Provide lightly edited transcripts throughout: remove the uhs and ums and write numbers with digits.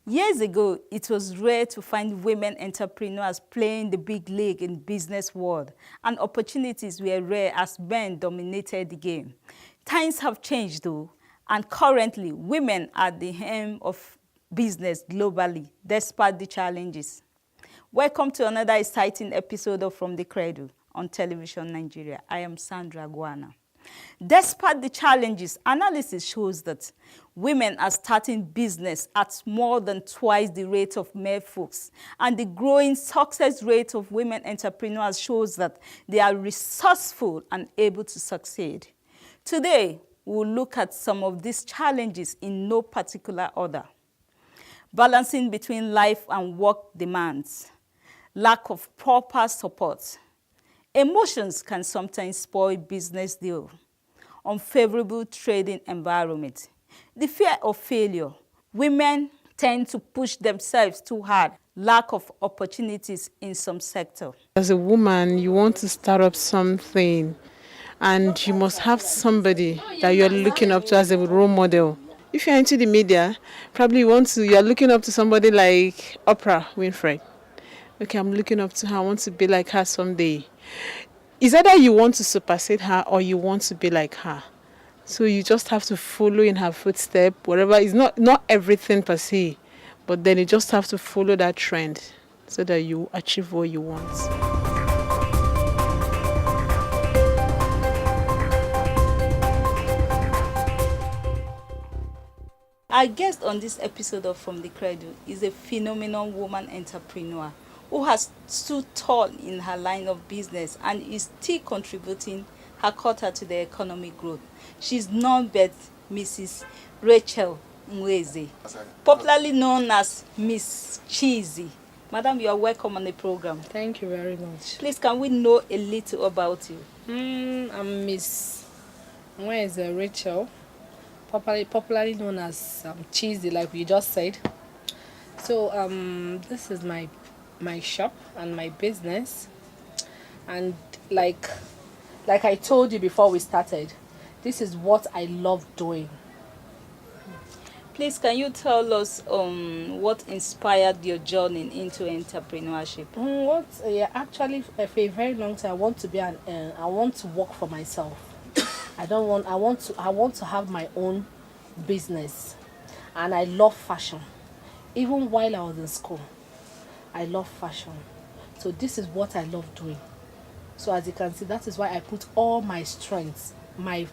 Years ago, it was rare to find women entrepreneurs playing the big league in business world, and opportunities were rare as men dominated the game. Times have changed though, and currently women are the helm of business globally, despite the challenges. Welcome to another exciting episode of From the Cradle on Television Nigeria. I am Sandra Guana. Despite the challenges, analysis shows that women are starting business at more than twice the rate of male folks, and the growing success rate of women entrepreneurs shows that they are resourceful and able to succeed. Today, we'll look at some of these challenges in no particular order. Balancing between life and work demands, lack of proper support. Emotions can sometimes spoil business deal. Unfavorable trading environment. The fear of failure. Women tend to push themselves too hard. Lack of opportunities in some sector. As a woman, you want to start up something, and you must have somebody that you're looking up to as a role model. If you're into the media, probably you're looking up to somebody like Oprah Winfrey. Okay, I'm looking up to her, I want to be like her someday. It's either you want to supersede her or you want to be like her. So you just have to follow in her footsteps, whatever. It's not everything per se, but then you just have to follow that trend so that you achieve what you want. Our guest on this episode of From the Cradle is a phenomenal woman entrepreneur who has stood tall in her line of business and is still contributing her quota to the economic growth. She's none but Mrs. Rachel Mweze, popularly known as Miss Cheesy. Madam, you are welcome on the program. Thank you very much. Please, can we know a little about you? I'm Miss Mweze Rachel, popularly known as Cheesy, like we just said. So this is my shop and my business, and like I told you before we started, this is what I love doing. Please, can you tell us what inspired your journey into entrepreneurship? Actually, for a very long time, I want to work for myself. I want to have my own business, and I love fashion. Even while I was in school, I love fashion. So this is what I love doing. So as you can see, that is why I put all my strengths, my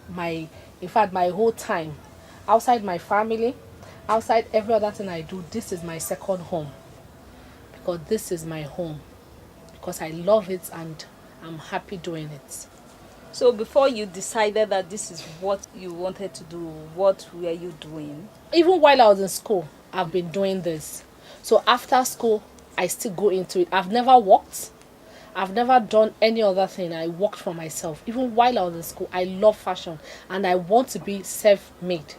whole time, outside my family, outside every other thing I do. This is my second home, because this is my home, because I love it and I'm happy doing it. So before you decided that this is what you wanted to do, what were you doing? Even while I was in school, I've been doing this. So after school, I still go into it. I've never worked. I've never done any other thing. I worked for myself. Even while I was in school, I love fashion and I want to be self-made.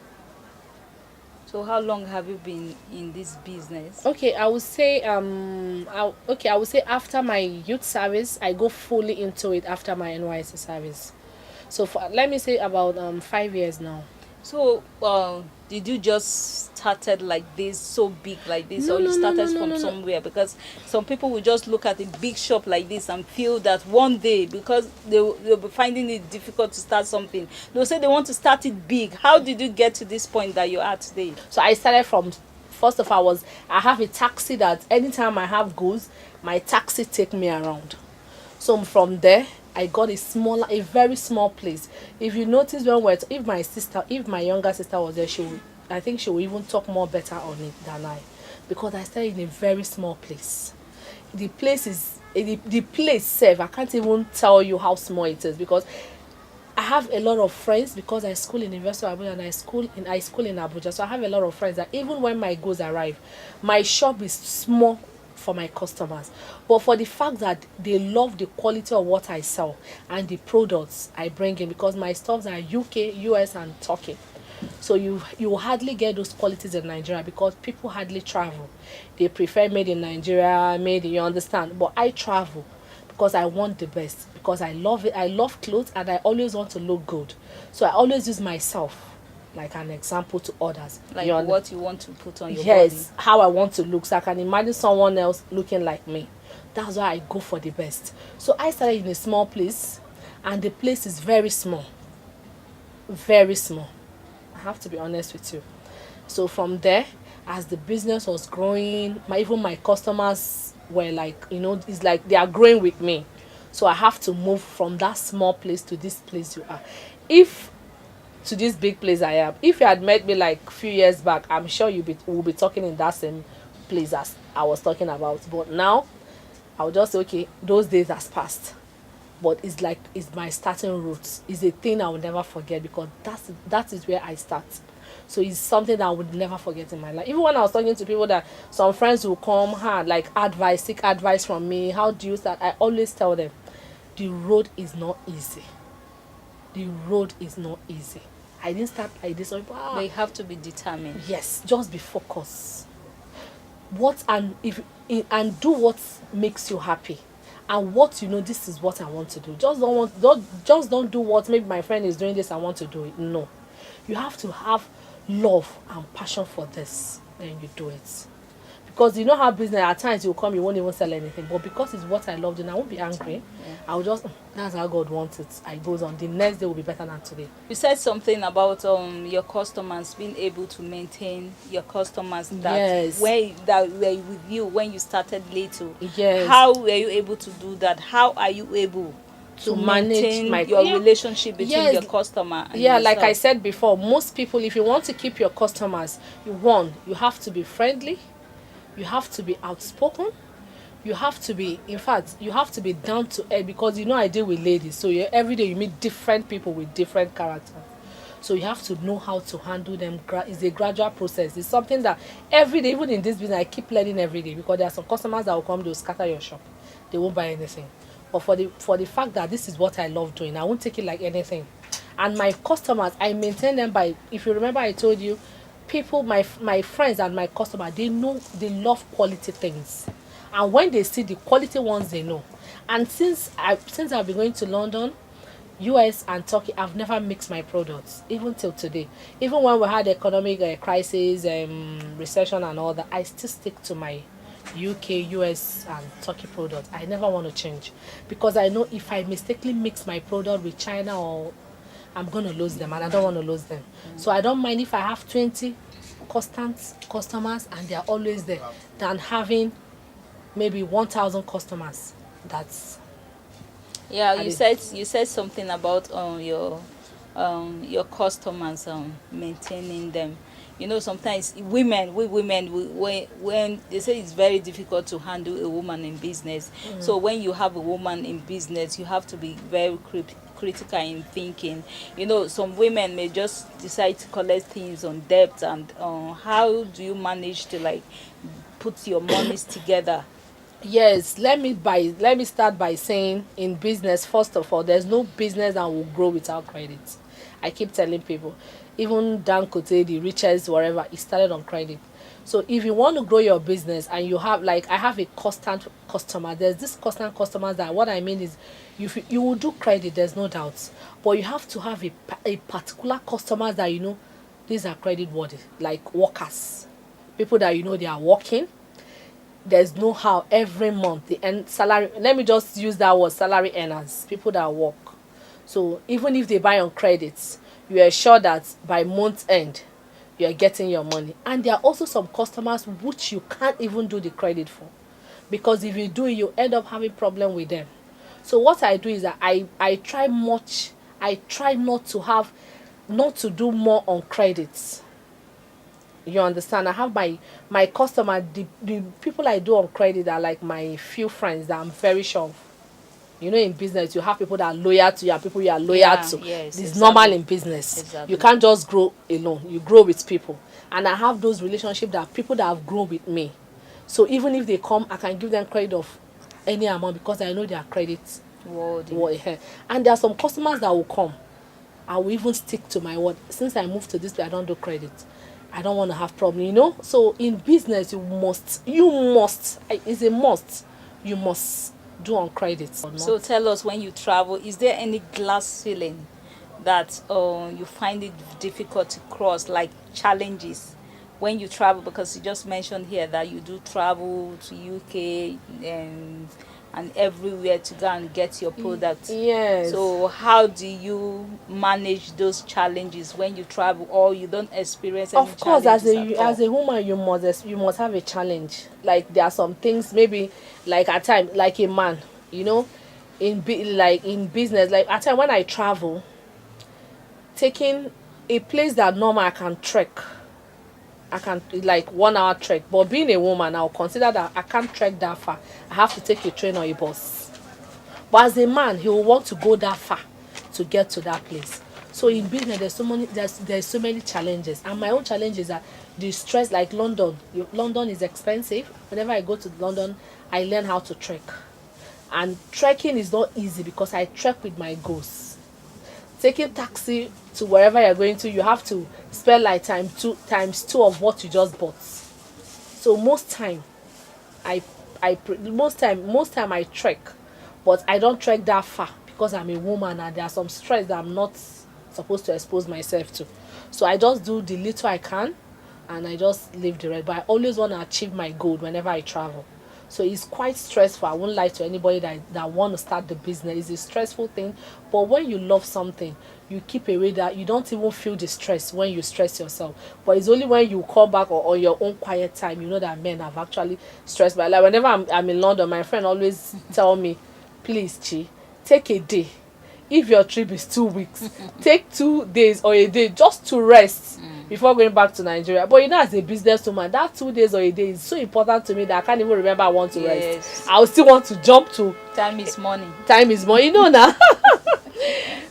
So how long have you been in this business? Okay, I would say after my youth service, I go fully into it after my NYSC service. So let me say about 5 years now. So did you just started like this, so big like this, or you started from somewhere? Because some people will just look at a big shop like this and feel that one day, because they'll be finding it difficult to start something, they'll say they want to start it big. How did you get to this point that you are today? So I started from, first of all, I have a taxi that anytime I have goals, my taxi take me around. So from there, I got a very small place. If you notice, if my younger sister was there, I think she will even talk more better on it than I, because I started in a very small place. The place itself, I can't even tell you how small it is, because I have a lot of friends, because I school in University of Abuja and I school in Abuja. So I have a lot of friends that even when my goals arrive, my shop is small for my customers, but for the fact that they love the quality of what I sell and the products I bring in, because my stores are UK, US and Turkey. So you hardly get those qualities in Nigeria, because people hardly travel. They prefer made in Nigeria, you understand. But I travel because I want the best, because I love it. I love clothes and I always want to look good. So I always use myself like an example to others. Like You understand? what you want to put on your Yes, body. how I want to look, so I can imagine someone else looking like me. That's why I go for the best. So I started in a small place, and the place is very small, very small. I have to be honest with you. So from there, as the business was growing, even my customers were like, it's like they are growing with me. So I have to move from that small place to this place you are. If to this big place I am. If you had met me like a few years back, I'm sure we'll be talking in that same place as I was talking about. But now, I'll just say, okay, those days has passed. But it's my starting roots. It's a thing I will never forget, because that is where I start. So it's something that I would never forget in my life. Even when I was talking to people, that some friends will come, like seek advice from me. How do you start? I always tell them, the road is not easy. The road is not easy. I didn't start like this. They have to be determined. Yes, just be focused. And do what makes you happy, and what this is what I want to do. Just don't do what maybe my friend is doing this, I want to do it. No, you have to have love and passion for this, then you do it. Because you know how business, at times you come, you won't even sell anything, but because it's what I love, then I won't be angry. Yeah. I'll just, that's how God wants it. I goes on, the next day will be better than today. You said something about your customers, being able to maintain your customers that Yes. that were with you when you started little. Yes. How were you able to do that? How are you able to manage maintain your relationship between your customer and like yourself? I said before, most people, if you want to keep your customers, you have to be friendly, you have to be outspoken, you have to be, in fact, you have to be down to earth, because I deal with ladies, so every day you meet different people with different characters. So you have to know how to handle them. It's a gradual process. It's something that every day, even in this business, I keep learning every day, because there are some customers that will come, they'll scatter your shop, they won't buy anything. But for the fact that this is what I love doing, I won't take it like anything. And my customers, I maintain them by, if you remember, I told you, people, my friends and my customers, they love quality things, and when they see the quality ones, they know. And since I've been going to London, US and Turkey, I've never mixed my products, even till today. Even when we had economic crisis, recession and all that, I still stick to my UK, US and Turkey products. I never want to change, because I know if I mistakenly mix my product with China, or I'm going to lose them, and I don't want to lose them. So I don't mind if I have 20 constant customers and they're always there, than having maybe 1,000 customers. That's you said something about your customers, maintaining them. Sometimes when they say it's very difficult to handle a woman in business. So when you have a woman in business, you have to be very critical in thinking. Some women may just decide to collect things on debt, and how do you manage to put your monies together? Yes, let me start by saying, in business, first of all, there's no business that will grow without credit. I keep telling people, even Dangote, the richest, whatever, he started on credit. So if you want to grow your business, and you have, I have a constant customer, there's this constant customers, that what I mean is, you will do credit, there's no doubt, but you have to have a particular customers that these are credit worthy, like workers, people that they are working. There's no how every month the end salary, let me just use that word, salary earners, people that work. So even if they buy on credits, you are sure that by month end you are getting your money. And there are also some customers which you can't even do the credit for, because if you do, you end up having problem with them. So what I do is that I try not to do more on credits. You understand? I have my customer, the people I do on credit are like my few friends that I'm very sure of. In business, you have people that are loyal to you and people you are loyal to. Yes, It's exactly. normal in business. Exactly. You can't just grow alone. You grow with people. And I have those relationships, that people that have grown with me. So even if they come, I can give them credit of any amount, because I know their credit Worthy. And there are some customers that will come. I will even stick to my word. Since I moved to this place, I don't do credit. I don't want to have problem, So in business, you must, it's a must. You must do on credit. So tell us, when you travel, is there any glass ceiling that you find it difficult to cross, like challenges when you travel? Because you just mentioned here that you do travel to UK and everywhere to go and get your product. Yes. So how do you manage those challenges when you travel, or you don't experience any Of course, as challenges at all? a woman, you must have a challenge. Like there are some things, maybe like at time, like a man, you know, like in business, like at time when I travel, taking a place that normal I can trek, I can like 1 hour trek, but being a woman, I'll consider that I can't trek that far. I have to take a train or a bus. But as a man, he will want to go that far to get to that place. So in business, there's so many challenges, and my own challenge is that the stress, like London. London is expensive. Whenever I go to London, I learn how to trek, and trekking is not easy because I trek with my goals. Taking taxi to wherever you're going to, you have to spend like times two of what you just bought. So most time most time I trek, but I don't trek that far because I'm a woman and there are some stress that I'm not supposed to expose myself to. So I just do the little I can and I just leave the rest. But I always want to achieve my goal whenever I travel. So it's quite stressful. I won't lie to anybody that want to start the business. It's a stressful thing. But when you love something, you keep away that you don't even feel the stress when you stress yourself. But it's only when you come back or on your own quiet time, you know that men have actually stressed. But like whenever I'm in London, my friend always tell me, please, Chi, take a day. If your trip is 2 weeks, take 2 days or a day just to rest before going back to Nigeria. But you know, as a businesswoman, that 2 days or a day is so important to me that I can't even remember I want to rest. I will still want to jump to Time is money. Time is money, you know now.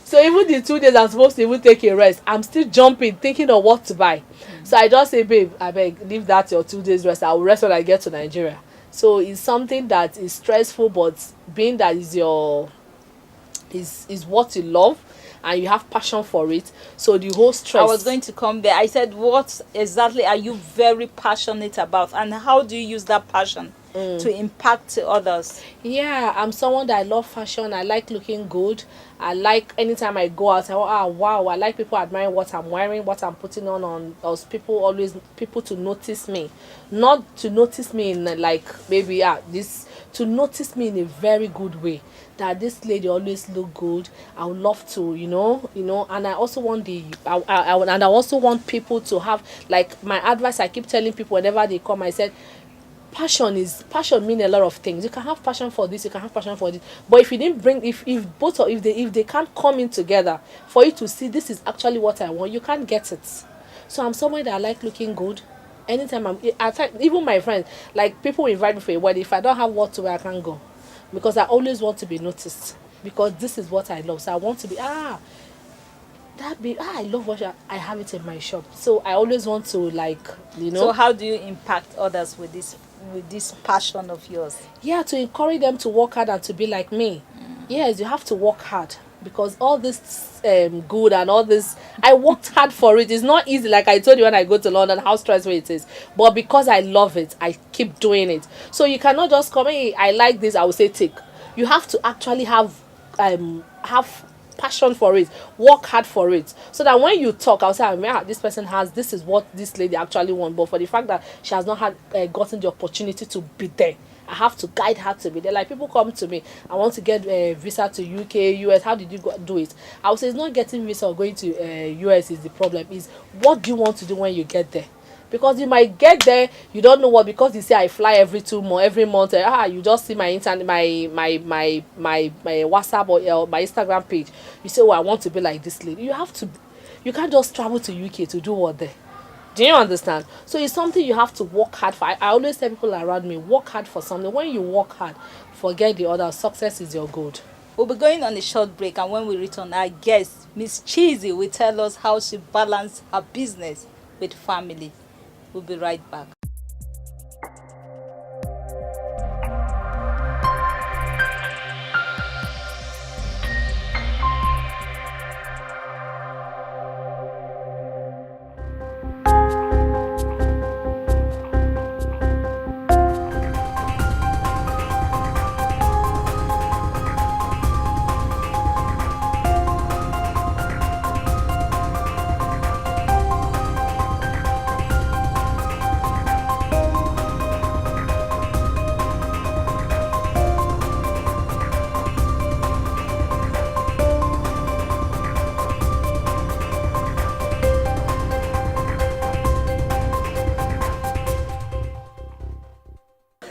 So even the 2 days I'm supposed to even take a rest, I'm still jumping, thinking of what to buy. So I just say, babe, I beg, leave that your 2 days rest. I will rest when I get to Nigeria. So it's something that is stressful, but being that is what you love and you have passion for it, so the whole stress. I was going to come there. I said, what exactly are you very passionate about, and how do you use that passion to impact others? Yeah, I'm someone that I love fashion. I like looking good. I like anytime I go out, wow, I like people admiring what I'm wearing, what I'm putting on us. People to notice me, not to notice me in like maybe this, to notice me in a very good way, that this lady always look good. I would love to, and I also want I also want people to have, like, my advice I keep telling people whenever they come, I said, passion mean a lot of things. You can have passion for this, you can have passion for this, but if you didn't bring, if both, or if they can't come in together for you to see this is actually what I want, you can't get it. So I'm someone that I like looking good. Anytime even my friends, like, people invite me for a wedding, if I don't have what to wear, I can't go, because I always want to be noticed, because this is what I love. So I want to be I love what I have it in my shop. So I always want to, like, So how do you impact others with this passion of yours? Yeah, to encourage them to work hard and to be like me. Yes, you have to work hard, because all this good and all this, I worked hard for it. It's not easy, like I told you when I go to London how stressful it is, but because I love it, I keep doing it. So you cannot just come, hey, I like this, I will say take. You have to actually have passion for it, work hard for it, so that when you talk, I'll say, this person this is what this lady actually wants. But for the fact that she has not gotten the opportunity to be there, I have to guide her to be there. Like, people come to me, I want to get a visa to UK, US. How did you do it? I would say it's not getting visa or going to US is the problem. Is what do you want to do when you get there? Because you might get there, you don't know what, because you say I fly every month. You just see my internet, my WhatsApp or my Instagram page. You say, I want to be like this lady. You can't just travel to UK to do what there. Do you understand? So it's something you have to work hard for. I always tell people around me, work hard for something. When you work hard, forget the other. Success is your goal. We'll be going on a short break, and when we return, our guest, Miss Cheesy, will tell us how she balanced her business with family. We'll be right back.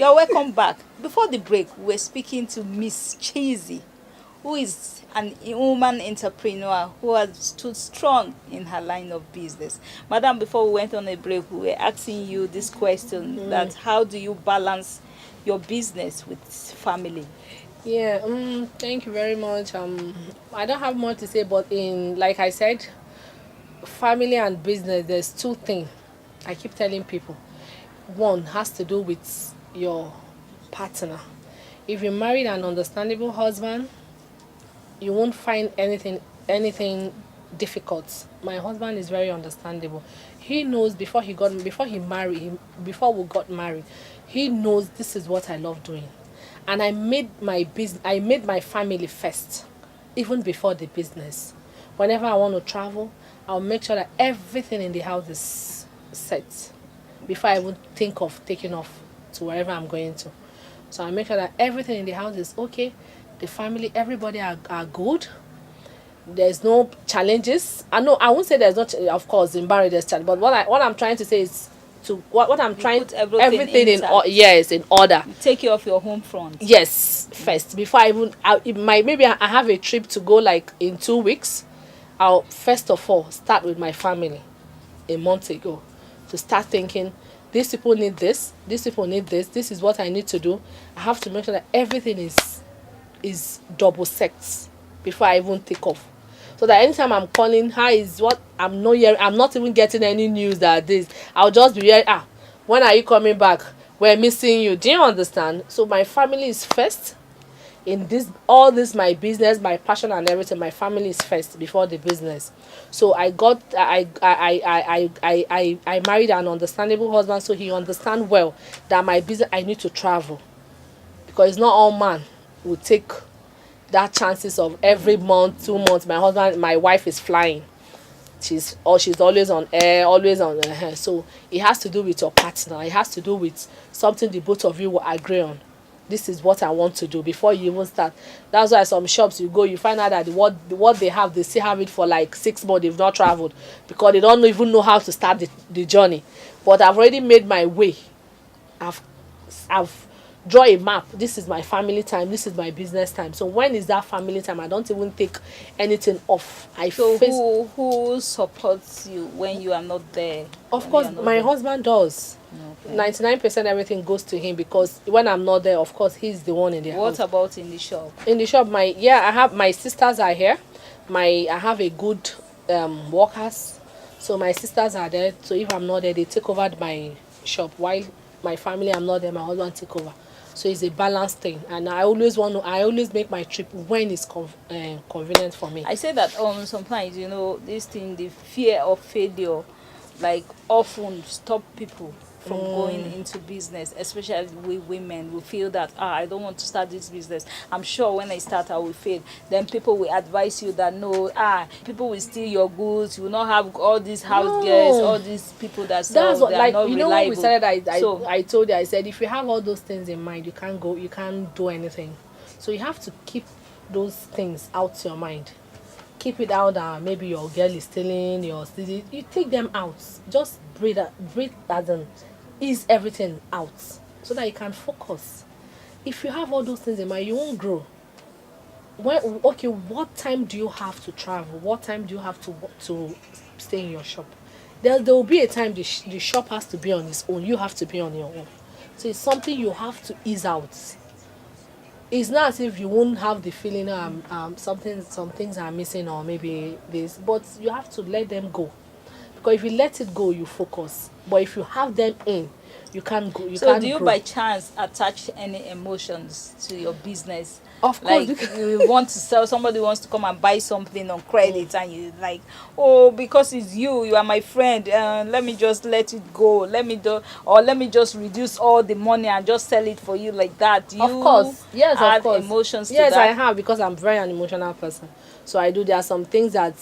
You're welcome back. Before the break, we were speaking to Miss Cheesy, who is a woman entrepreneur who has stood strong in her line of business. Madam, before we went on a break, we were asking you this question, that how do you balance your business with family? Yeah, thank you very much. I don't have much to say, but like I said, family and business, there's two things I keep telling people. One has to do with your partner. If you married an understandable husband, you won't find anything difficult. My husband is very understandable. He knows before we got married, he knows this is what I love doing. And I made my family first, even before the business. Whenever I want to travel, I'll make sure that everything in the house is set before I even think of taking off to wherever I'm going to. So I make sure that everything in the house is okay. The family, everybody are good. There's no challenges. I know I won't say there's not. Of course, in marriage there's challenge. But what I'm trying to say is what I'm trying put everything intact. Yes, in order. You take care of your home front. Yes, first before maybe I have a trip to go like in 2 weeks. I'll first of all start with my family a month ago to start thinking, these people need this, these people need this is what I need to do. I have to make sure that everything is double checked before I even take off. So that anytime I'm calling, hi, is what I'm not hearing, I'm not even getting any news that this. I'll just be hearing, when are you coming back? We're missing you. Do you understand? So my family is first. In this my business, my passion and everything, my family is first before the business. So I married an understandable husband, so he understands well that my business, I need to travel, because it's not all man will take that chances of every month, 2 months. My wife is flying. She's always on air, always on her. So it has to do with your partner. It has to do with something the both of you will agree on. This is what I want to do before you even start. That's why some shops you go, you find out that what they have, they still have it for like 6 months. They've not traveled because they don't even know how to start the journey. But I've already made my way. I've draw a map. This is my family time. This is my business time. So when is that family time? I don't even take anything off. Who supports you when you are not there? Of course, my husband does. Okay. 99% everything goes to him, because when I'm not there, of course, he's the one in the house. What about in the shop? In the shop, I have my sisters are here. I have a good workers. So my sisters are there. So if I'm not there, they take over my shop. While my family, I'm not there, my husband take over. So it's a balanced thing, and I always make my trip when it's convenient for me. I say that sometimes, this thing, the fear of failure, like, often stop people from going into business, especially we women. We feel that I don't want to start this business. I'm sure when I start I will fail. Then people will advise you that no, people will steal your goods. You will not have all these house girls, all these people that sell. That's what, like, not reliable. When we started, I told you, I said, if you have all those things in mind, you can't do anything. So you have to keep those things out your mind. Keep it out that maybe your girl is stealing, you take them out. Just breathe as in ease everything out so that you can focus. If you have all those things in mind, you won't grow. What time do you have to travel? What time do you have to stay in your shop? There will be a time the shop has to be on its own. You have to be on your own. So it's something you have to ease out. It's not as if you won't have the feeling some things are missing, or maybe this, but you have to let them go. Because if you let it go, you focus. But if you have them in, you can't go. So do you by chance attach any emotions to your business? Of course. Like, you want to sell, somebody wants to come and buy something on credit, and you like, because it's you are my friend, let me just let it go. Let me just reduce all the money and just sell it for you, like that. Do you, of course. Yes, add of course. emotions to yes, that? I have, because I'm very an emotional person. So I do. There are some things that,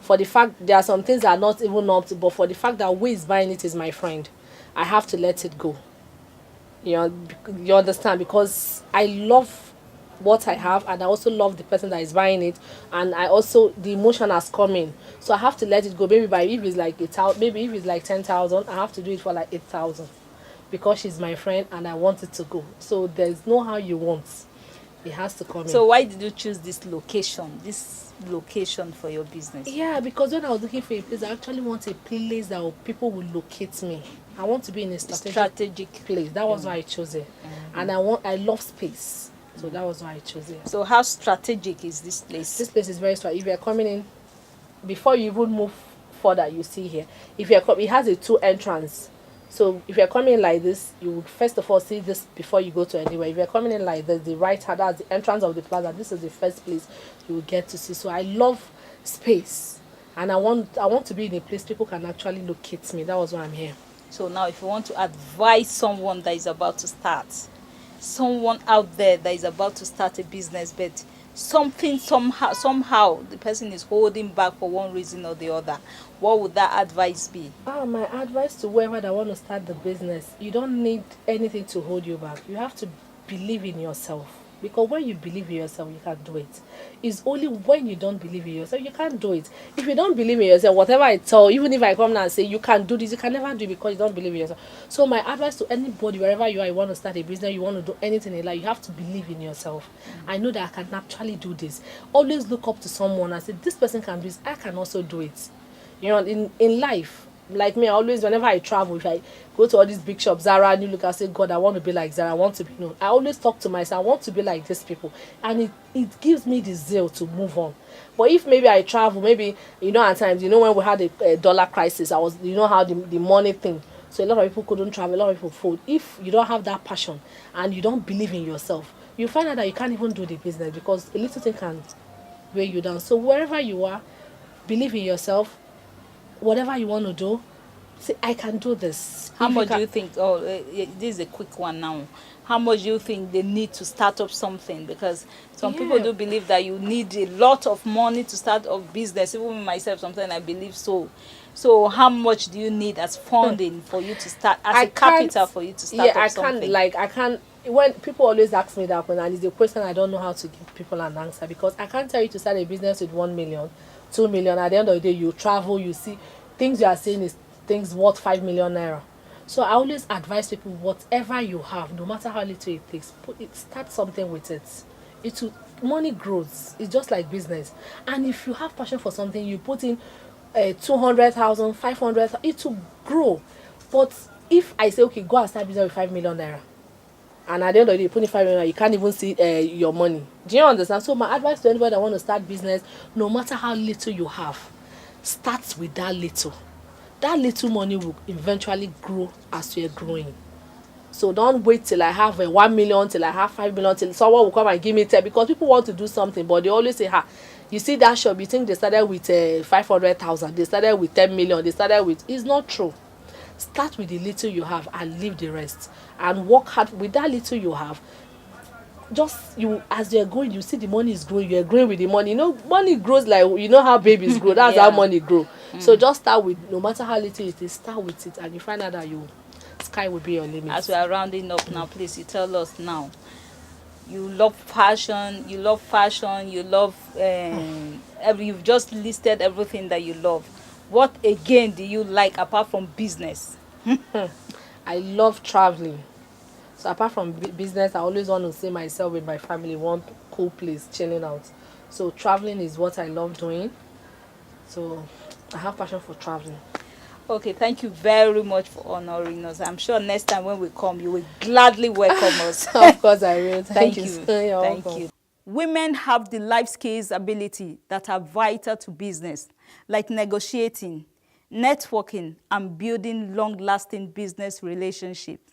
for the fact, there are some things that are not even up to, but for the fact that who is buying it is my friend, I have to let it go. You understand? Because I love what I have, and I also love the person that is buying it, and I also, the emotion has come in, so I have to let it go. Maybe if it's like 10,000, I have to do it for like 8,000. because she's my friend and I want it to go. So there's no how you want. It has to come in. So why did you choose this location for your business? Yeah, because when I was looking for a place, I actually want a place that people will locate me. I want to be in a strategic place. That was why I chose it. And I love space. So that was why I chose it. So how strategic is this place? This place is very strategic. If you're coming in, before you even move further, you see here. If you're it has a 2 entrance. So if you're coming in like this, you would first of all see this before you go to anywhere. If you're coming in like this, the right hand, that's the entrance of the plaza. This is the first place you will get to see. So I love space, and I want to be in a place people can actually locate me. That was why I'm here. So now if you want to advise someone that is about to start, someone out there that is about to start a business, but somehow the person is holding back for one reason or the other, what would that advice be? My advice to whoever that want to start the business, you don't need anything to hold you back. You have to believe in yourself, because when you believe in yourself, you can do it. It's only when you don't believe in yourself, you can't do it. If you don't believe in yourself, whatever I tell, even if I come now and say you can do this, you can never do it because you don't believe in yourself. So my advice to anybody, wherever you are, you want to start a business, you want to do anything in life, you have to believe in yourself. I know that I can actually do this. Always look up to someone and say, this person can do this, I can also do it. You know, in life, like me, I always, whenever I travel, if I go to all these big shops, Zara, and you look, I say, God, I want to be like Zara, I want to be known. I always talk to myself, I want to be like these people. And it gives me the zeal to move on. But if maybe I travel, maybe, at times, when we had a dollar crisis, how the money thing. So a lot of people couldn't travel, a lot of people fold. If you don't have that passion and you don't believe in yourself, you find out that you can't even do the business because a little thing can weigh you down. So wherever you are, believe in yourself. Whatever you want to do, say, I can do this. How much do you think, this is a quick one now, how much do you think they need to start up something? Because some people do believe that you need a lot of money to start up business. Even myself, sometimes I believe so. So how much do you need as funding for you to start, as a capital for you to start up something? I can't, when people always ask me that question, and it's a question I don't know how to give people an answer, because I can't tell you to start a business with 1 million, 2 million. At the end of the day, you travel, you see things you are saying is things worth 5 million naira. So I always advise people, whatever you have, no matter how little it takes, start something with it. Money grows. It's just like business. And if you have passion for something, you put in 200,000, 500,000, it will grow. But if I say, okay, go and start business with 5 million naira, and at the end of the day, you put in 5 million, you can't even see your money. Do you understand? So my advice to anybody that want to start business, no matter how little you have, start with that little. That little money will eventually grow as you're growing. So don't wait till I have 1 million, till I have 5 million, till someone will come and give me 10, because people want to do something, but they always say, you see that shop, you think they started with 500,000, they started with 10 million, they started with, it's not true. Start with the little you have and leave the rest, and work hard with that little you have. As you're going, you see the money is growing, you're growing with the money. Money grows like, how babies grow. That's how money grow. So just start with, no matter how little it is, start with it, and you find out that sky will be your limit. As we are rounding up now, please, you tell us now. You love fashion, you love you've just listed everything that you love. What again do you like apart from business? I love traveling. So apart from business, I always want to see myself with my family, one cool place, chilling out. So traveling is what I love doing. So I have passion for traveling. Okay, thank you very much for honoring us. I'm sure next time when we come, you will gladly welcome us. Of course I will. Thank you. Thank you. Women have the life skills ability that are vital to business, like negotiating, networking, and building long-lasting business relationships.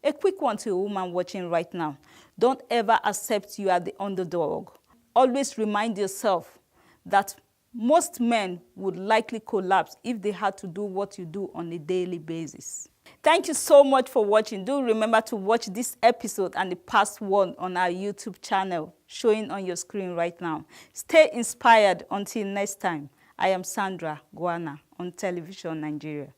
A quick one to a woman watching right now. Don't ever accept you are the underdog. Always remind yourself that most men would likely collapse if they had to do what you do on a daily basis. Thank you so much for watching. Do remember to watch this episode and the past one on our YouTube channel showing on your screen right now. Stay inspired until next time. I am Sandra Guana on Television Nigeria.